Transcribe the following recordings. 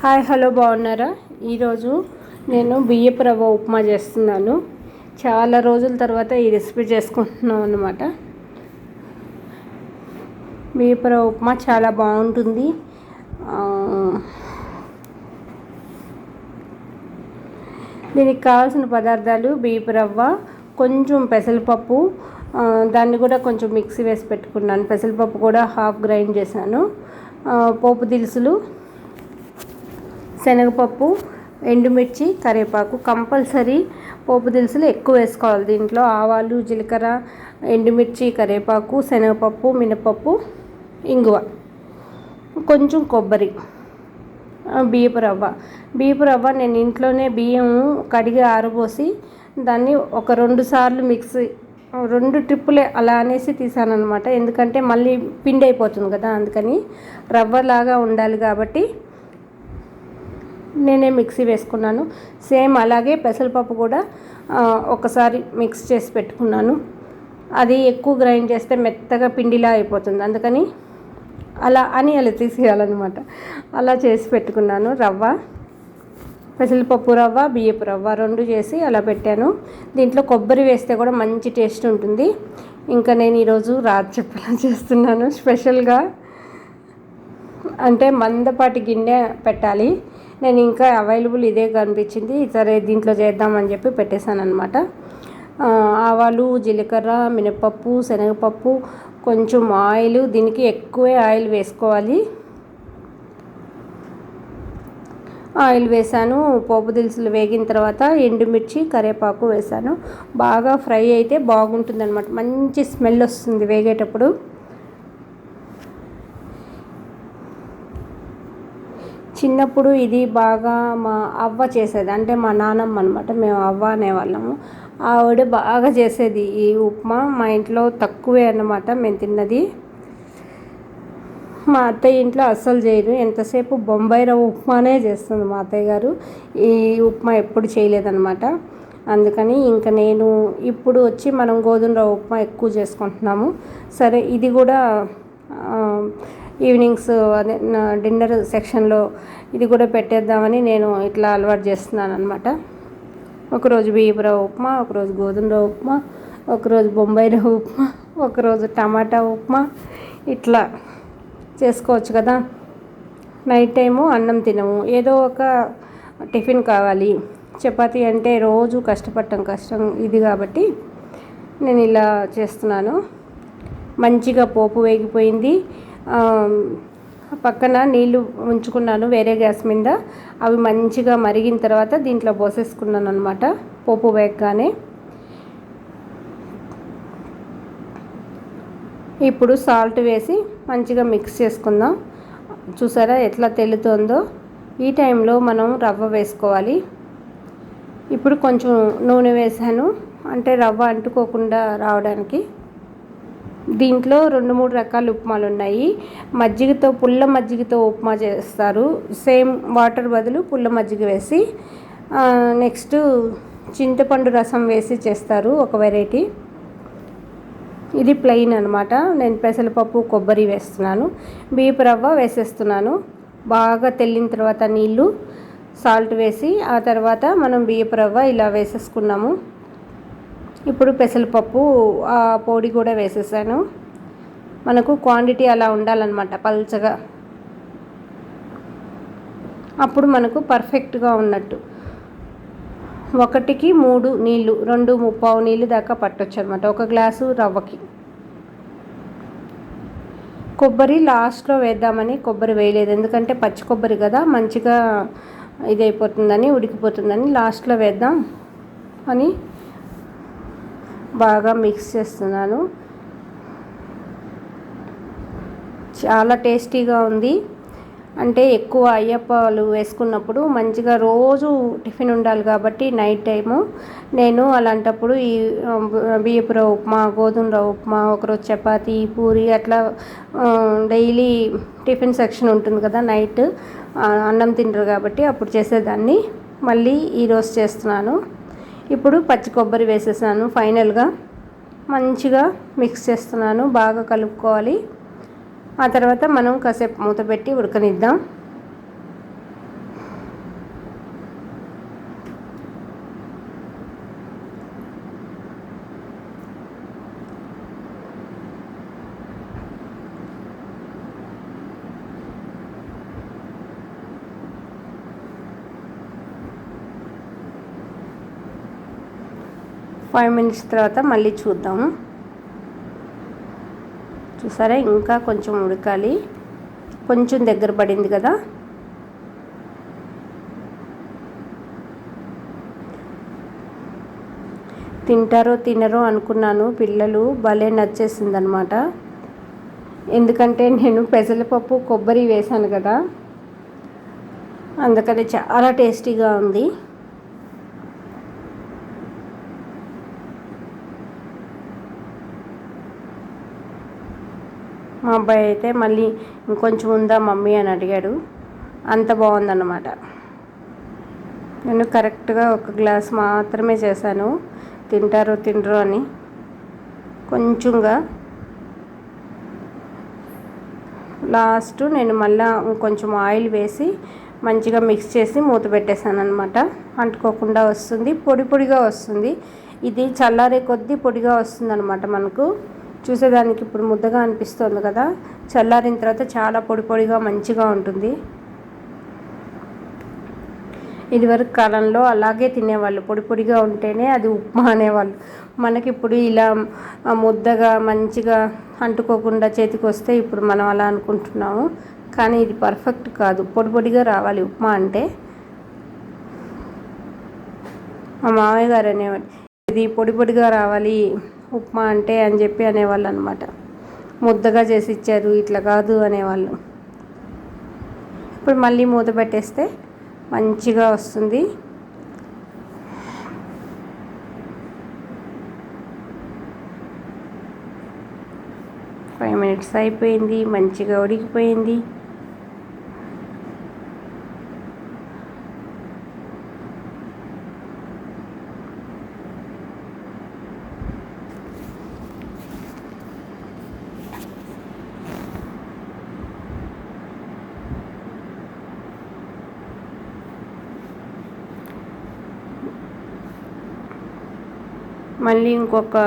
Hi hello బాగున్నారా? ఈరోజు నేను బియ్యపు రవ్వ ఉప్మా చేస్తున్నాను. చాలా రోజుల తర్వాత ఈ రెసిపీ చేసుకుంటున్నాం అన్నమాట. బియ్యపు రవ్వ ఉప్మా చాలా బాగుంటుంది. దీనికి కావాల్సిన పదార్థాలు బియ్యపు రవ్వ, కొంచెం పెసరపప్పు, దాన్ని కూడా కొంచెం మిక్సీ వేసి పెట్టుకున్నాను. పెసరపప్పు కూడా హాఫ్ గ్రైండ్ చేశాను. పోపు దినుసులు, శనగపప్పు, ఎండుమిర్చి, కరివేపాకు. కంపల్సరీ పోపు దినుసులు ఎక్కువ వేసుకోవాలి దీంట్లో. ఆవాలు, జీలకర్ర, ఎండుమిర్చి, కరివేపాకు, శనగపప్పు, మినపప్పు, ఇంగువ, కొంచెం కొబ్బరి, బియ్యపు రవ్వ నేను ఇంట్లోనే బియ్యం కడిగి ఆరబోసి దాన్ని ఒక 2 సార్లు రెండు ట్రిప్పులే అలా అనేసి తీసాను అనమాట. ఎందుకంటే మళ్ళీ పిండి అయిపోతుంది కదా, అందుకని రవ్వలాగా ఉండాలి కాబట్టి నేనే మిక్సీ వేసుకున్నాను. సేమ్ అలాగే పెసరపప్పు కూడా ఒకసారి మిక్స్ చేసి పెట్టుకున్నాను. అది ఎక్కువ గ్రైండ్ చేస్తే మెత్తగా పిండిలా అయిపోతుంది, అందుకని అలా తీసేయాలన్నమాట. అలా చేసి పెట్టుకున్నాను. రవ్వ, పెసరపప్పు రవ్వ, బియ్యపు రవ్వ 2 చేసి అలా పెట్టాను. దీంట్లో కొబ్బరి వేస్తే కూడా మంచి టేస్ట్ ఉంటుంది. ఇంకా నేను ఈరోజు రాజప్పలా చేస్తున్నాను స్పెషల్గా. అంటే మందపాటి గిన్నె పెట్టాలి. నేను ఇంకా అవైలబుల్ ఇదే కనిపించింది, సరే దీంట్లో చేద్దామని చెప్పి పెట్టేశాను అనమాట. ఆవాలు, జీలకర్ర, మినపప్పు, శనగపప్పు, కొంచెం ఆయిల్, దీనికి ఎక్కువే ఆయిల్ వేసుకోవాలి. ఆయిల్ వేసాను. పోపు దినుసులు వేగిన తర్వాత ఎండుమిర్చి, కరివేపాకు వేసాను. బాగా ఫ్రై అయితే బాగుంటుంది అనమాట, మంచి స్మెల్ వస్తుంది వేగేటప్పుడు. చిన్నప్పుడు ఇది బాగా మా అవ్వ చేసేది, అంటే మా నాన్నమ్మ అనమాట, మేము అవ్వ అనేవాళ్ళము. ఆవిడ బాగా చేసేది ఈ ఉప్మా. మా ఇంట్లో తక్కువే అన్నమాట మేము తిన్నది. మా అత్తయ్య ఇంట్లో అస్సలు చేయరు, ఎంతసేపు బొంబాయి రవ్వ ఉప్మానే చేస్తుంది మా అత్తయ్య గారు. ఈ ఉప్మా ఎప్పుడు చేయలేదన్నమాట. అందుకని ఇంకా నేను ఇప్పుడు వచ్చి మనం గోధుమ రవ్వ ఉప్మా ఎక్కువ చేసుకుంటున్నాము. సరే ఇది కూడా ఈవినింగ్స్ అదే డిన్నర్ సెక్షన్లో ఇది కూడా పెట్టేద్దామని నేను ఇట్లా అలవాటు చేస్తున్నాను అనమాట. ఒకరోజు బియ్యపు రవ్వ ఉప్మా, ఒకరోజు గోధుమ రవ్వ ఉప్మా, ఒకరోజు బొంబాయి రవ్వ ఉప్మా, ఒకరోజు టమాటా ఉప్మా, ఇట్లా చేసుకోవచ్చు కదా. నైట్ టైము అన్నం తినము, ఏదో ఒక టిఫిన్ కావాలి. చపాతీ అంటే రోజు కష్టం ఇది కాబట్టి నేను ఇలా చేస్తున్నాను. మంచిగా పోపు వేగిపోయింది. పక్కన నీళ్ళు ఉంచుకున్నాను వేరే గ్యాస్ మీద. అవి మంచిగా మరిగిన తర్వాత దీంట్లో పోసేసుకున్నాను అనమాట. పోపు వేగగానే ఇప్పుడు సాల్ట్ వేసి మంచిగా మిక్స్ చేసుకుందాం. చూసారా ఎట్లా తెల్లుతుందో? ఈ టైంలో మనం రవ్వ వేసుకోవాలి. ఇప్పుడు కొంచెం నూనె వేసాను, అంటే రవ్వ అంటుకోకుండా రావడానికి. దీంట్లో 2-3 రకాల ఉప్మాలు ఉన్నాయి. మజ్జిగతో, పుల్ల మజ్జిగతో ఉప్మా చేస్తారు. సేమ్ వాటర్ బదులు పుల్ల మజ్జిగ వేసి, నెక్స్ట్ చింతపండు రసం వేసి చేస్తారు ఒక వెరైటీ. ఇది ప్లెయిన్ అనమాట. నేను పెసరపప్పు, కొబ్బరి వేస్తున్నాను. బియ్యపు రవ్వ వేసేస్తున్నాను. బాగా తెల్లిన తర్వాత నీళ్ళు, సాల్ట్ వేసి ఆ తర్వాత మనం బియ్యపు రవ్వ ఇలా వేసేసుకున్నాము. ఇప్పుడు పెసరపప్పు ఆ పొడి కూడా వేసేసాను. మనకు క్వాంటిటీ అలా ఉండాలన్నమాట, పల్చగా. అప్పుడు మనకు పర్ఫెక్ట్గా ఉన్నట్టు. 1కి 3 నీళ్ళు, 2 నీళ్ళు దాకా పట్టొచ్చు అనమాట ఒక గ్లాసు రవ్వకి. కొబ్బరి లాస్ట్లో వేద్దామని కొబ్బరి వేయలేదు, ఎందుకంటే పచ్చి కొబ్బరి కదా, మంచిగా ఇదైపోతుందని, ఉడికిపోతుందని లాస్ట్లో వేద్దాం అని బాగా మిక్స్ చేస్తున్నాను. చాలా టేస్టీగా ఉంది. అంటే ఎక్కువ అయ్యప్పలు వేసుకున్నప్పుడు మంచిగా రోజు టిఫిన్ ఉండాలి కాబట్టి నైట్ టైము నేను అలాంటప్పుడు ఈ బియ్యపు రవ్వ ఉప్మా, గోధుమ రవ్వ ఉప్మా, ఒకరోజు చపాతీ, పూరి, అట్లా డైలీ టిఫిన్ సెక్షన్ ఉంటుంది కదా నైట్, అన్నం తింటారు కాబట్టి అప్పుడు చేసేదాన్ని. మళ్ళీ ఈరోజు చేస్తున్నాను. ఇప్పుడు పచ్చి కొబ్బరి వేసేసాను. ఫైనల్గా మంచిగా మిక్స్ చేస్తున్నాను, బాగా కలుపుకోవాలి. ఆ తర్వాత మనం కాసేపు మూత పెట్టి ఉడకనిద్దాం. 5 మినిట్స్ తర్వాత మళ్ళీ చూద్దాము. చూసారా, ఇంకా కొంచెం ఉడకాలి. కొంచెం దగ్గర పడింది కదా. తింటారో తినరో అనుకున్నాను, పిల్లలు భలే నచ్చేసిందనమాట. ఎందుకంటే నేను పెసరపప్పు కొబ్బరి వేసాను కదా, అందుకని చాలా టేస్టీగా ఉంది. మా అబ్బాయి అయితే మళ్ళీ ఇంకొంచెం ఉందా మమ్మీ అని అడిగాడు. అంత బాగుందన్నమాట. నేను కరెక్ట్గా ఒక గ్లాస్ మాత్రమే చేశాను, తింటారో తినరో అని. కొంచెంగా లాస్ట్ నేను మళ్ళీ కొంచెం ఆయిల్ వేసి మంచిగా మిక్స్ చేసి మూత పెట్టేశాను అనమాట. అంటుకోకుండా వస్తుంది, పొడి పొడిగా వస్తుంది. ఇది చల్లారే కొద్దీ పొడిగా వస్తుంది అనమాట. మనకు చూసేదానికి ఇప్పుడు ముద్దగా అనిపిస్తుంది కదా, చల్లారిన తర్వాత చాలా పొడి పొడిగా మంచిగా ఉంటుంది. ఇదివరకు కాలంలో అలాగే తినేవాళ్ళు, పొడి పొడిగా ఉంటేనే అది ఉప్మా అనేవాళ్ళు. మనకిప్పుడు ఇలా ముద్దగా మంచిగా అంటుకోకుండా చేతికి వస్తే ఇప్పుడు మనం అలా అనుకుంటున్నాము, కానీ ఇది పర్ఫెక్ట్ కాదు. పొడి పొడిగా రావాలి ఉప్మా అంటే. మా మామయ్య గారు అనేవాళ్ళు, ఇది పొడి పొడిగా రావాలి ఉప్మా అంటే అని చెప్పి అనేవాళ్ళు అనమాట. ముద్దగా చేసి ఇచ్చారు, ఇట్లా కాదు అనేవాళ్ళు. ఇప్పుడు మళ్ళీ మూత పెట్టేస్తే మంచిగా వస్తుంది. ఫైవ్ మినిట్స్ అయిపోయింది, మంచిగా ఉడికిపోయింది. మళ్ళీ ఇంకొక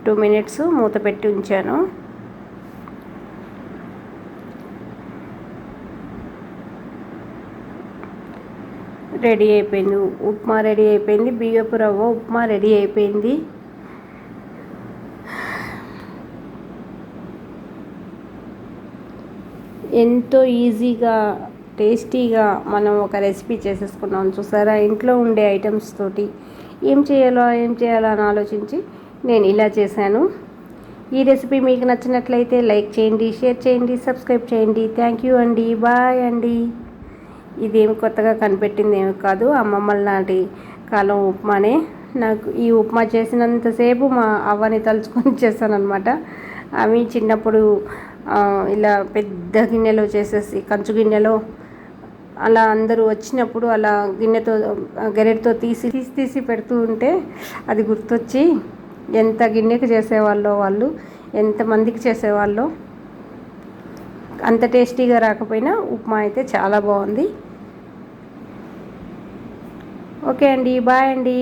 2 మినిట్స్ మూత పెట్టి ఉంచాను. రెడీ అయిపోయింది, ఉప్మా రెడీ అయిపోయింది. బియ్యపు రవ్వ ఉప్మా రెడీ అయిపోయింది. ఎంతో ఈజీగా టేస్టీగా మనం ఒక రెసిపీ చేసేసుకున్నాం. చూసారా, ఇంట్లో ఉండే ఐటమ్స్ తోటి ఏం చేయాలో అని ఆలోచించి నేను ఇలా చేశాను. ఈ రెసిపీ మీకు నచ్చినట్లయితే లైక్ చేయండి, షేర్ చేయండి, సబ్స్క్రైబ్ చేయండి. థ్యాంక్ యూ అండి, బాయ్ అండి. ఇదేమి కొత్తగా కనిపెట్టింది ఏమి కాదు, అమ్మమ్మల నాటి కాలం ఉప్మానే. నాకు ఈ ఉప్మా చేసినంతసేపు మా అవ్వని తలుచుకొని చేశానన్నమాట. అవి చిన్నప్పుడు ఇలా పెద్ద గిన్నెలో చేసేసి, కంచు గిన్నెలో అలా అందరూ వచ్చినప్పుడు అలా గిన్నెతో గెరెట్తో తీసి పెడుతూ ఉంటే అది గుర్తొచ్చి, ఎంత గిన్నెకి చేసేవాళ్ళో వాళ్ళు, ఎంతమందికి చేసేవాళ్ళో. అంత టేస్టీగా రాకపోయినా ఉప్మా అయితే చాలా బాగుంది. ఓకే అండి, బాయ్ అండి.